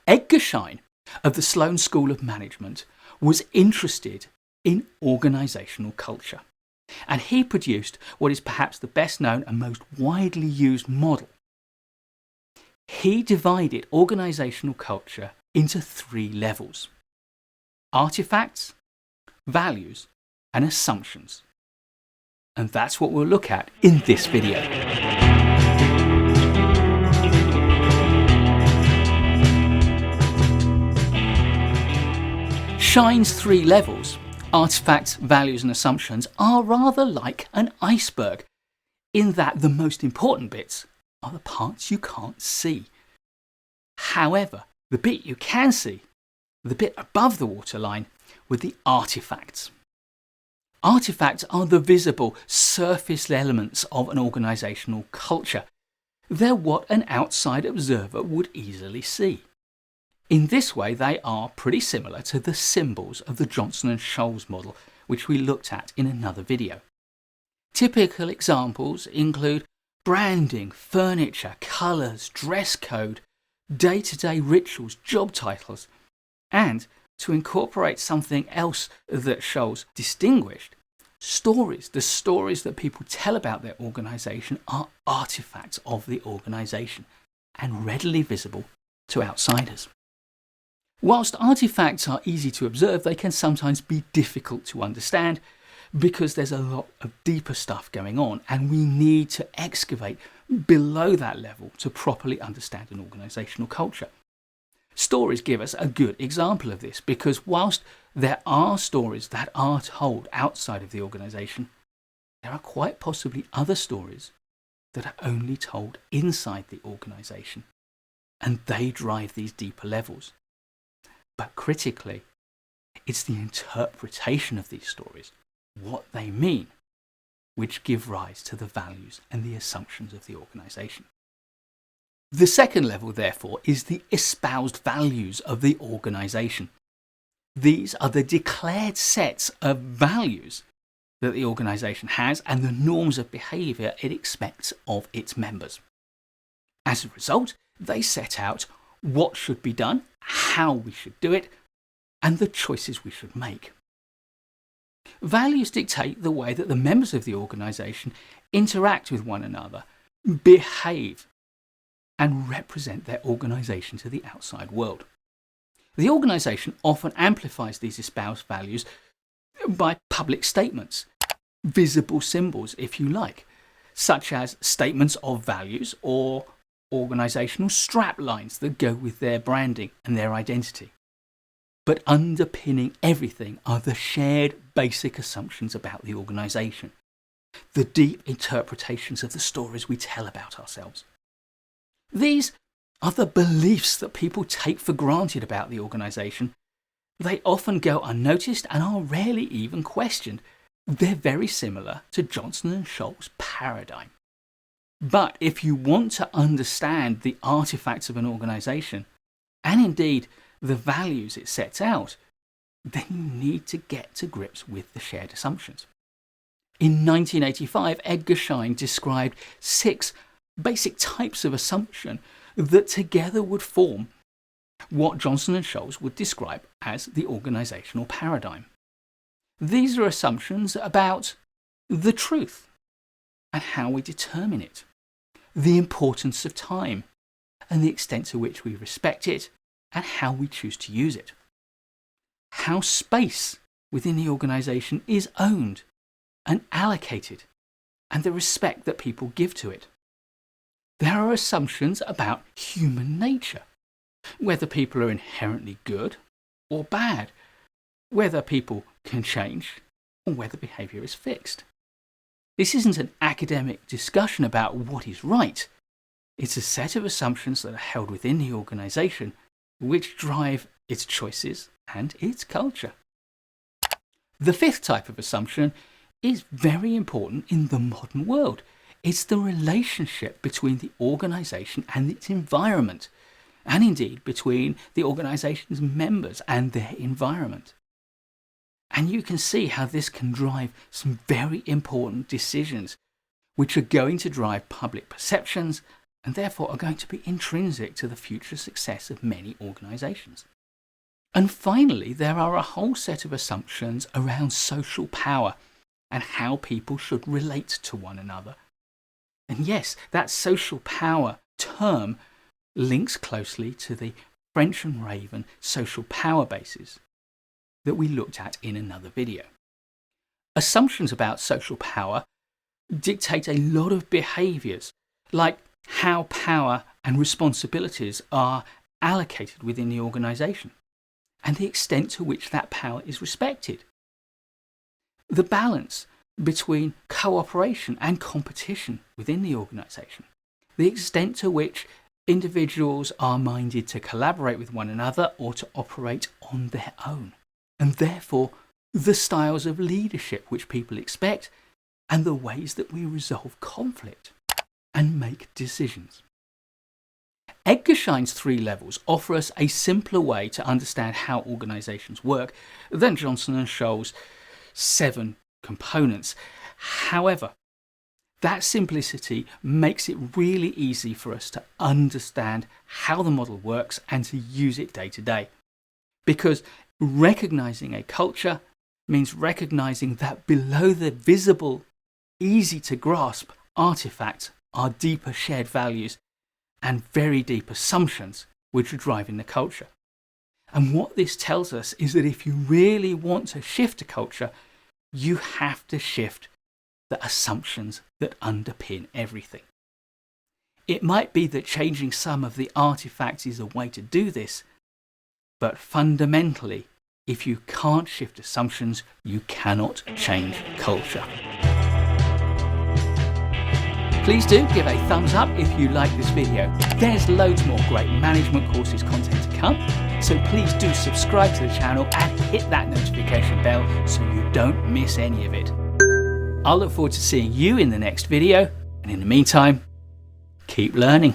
Edgar Schein of the Sloan School of Management was interested in organisational culture, and he produced what is perhaps the best known and most widely used model. He divided organisational culture into 3 levels: artifacts, values, and assumptions. And that's what we'll look at in this video. Schein's 3 levels, artifacts, values, and assumptions, are rather like an iceberg, in that the most important bits are the parts you can't see. However, the bit you can see, the bit above the waterline, were the artifacts. Artifacts are the visible, surface elements of an organisational culture. They're what an outside observer would easily see. In this way, they are pretty similar to the symbols of the Johnson & Scholes model, which we looked at in another video. Typical examples include branding, furniture, colours, dress code, day-to-day rituals, job titles, and to incorporate something else that Scholes distinguished, stories. The stories that people tell about their organisation are artifacts of the organisation and readily visible to outsiders. Whilst artifacts are easy to observe, they can sometimes be difficult to understand because there's a lot of deeper stuff going on, and we need to excavate below that level to properly understand an organisational culture. Stories give us a good example of this, because whilst there are stories that are told outside of the organisation, there are quite possibly other stories that are only told inside the organisation, and they drive these deeper levels. But critically, it's the interpretation of these stories, what they mean, which give rise to the values and the assumptions of the organisation. The second level, therefore, is the espoused values of the organisation. These are the declared sets of values that the organisation has and the norms of behaviour it expects of its members. As a result, they set out what should be done, how we should do it, and the choices we should make. Values dictate the way that the members of the organisation interact with one another, behave, and represent their organisation to the outside world. The organisation often amplifies these espoused values by public statements, visible symbols if you like, such as statements of values or organisational strap lines that go with their branding and their identity. But underpinning everything are the shared basic assumptions about the organisation, the deep interpretations of the stories we tell about ourselves. These are the beliefs that people take for granted about the organisation. They often go unnoticed and are rarely even questioned. They're very similar to Johnson & Scholes' paradigm. But if you want to understand the artifacts of an organisation, and indeed the values it sets out, then you need to get to grips with the shared assumptions. In 1985, Edgar Schein described 6 basic types of assumption that together would form what Johnson & Scholes would describe as the organisational paradigm. These are assumptions about the truth and how we determine it, the importance of time and the extent to which we respect it and how we choose to use it, how space within the organisation is owned and allocated, and the respect that people give to it. There are assumptions about human nature, whether people are inherently good or bad, whether people can change, or whether behaviour is fixed. This isn't an academic discussion about what is right. It's a set of assumptions that are held within the organisation which drive its choices and its culture. The 5th type of assumption is very important in the modern world. It's the relationship between the organisation and its environment, and indeed between the organisation's members and their environment. And you can see how this can drive some very important decisions which are going to drive public perceptions and therefore are going to be intrinsic to the future success of many organisations. And finally, there are a whole set of assumptions around social power and how people should relate to one another. And yes, that social power term links closely to the French and Raven social power bases that we looked at in another video. Assumptions about social power dictate a lot of behaviours, like how power and responsibilities are allocated within the organisation, and the extent to which that power is respected. The balance between cooperation and competition within the organisation, the extent to which individuals are minded to collaborate with one another or to operate on their own, and therefore the styles of leadership which people expect and the ways that we resolve conflict and make decisions. Edgar Schein's 3 levels offer us a simpler way to understand how organisations work than Johnson and Scholl's 7 components. However, that simplicity makes it really easy for us to understand how the model works and to use it day to day. Because recognising a culture means recognising that below the visible, easy to grasp artefacts are deeper shared values and very deep assumptions which are driving the culture. And what this tells us is that if you really want to shift a culture, you have to shift the assumptions that underpin everything. It might be that changing some of the artifacts is a way to do this, but fundamentally, if you can't shift assumptions, you cannot change culture. Please do give a thumbs up if you like this video. There's loads more great management courses content to come, so please do subscribe to the channel and hit that notification bell so you don't miss any of it. I'll look forward to seeing you in the next video, and in the meantime, keep learning.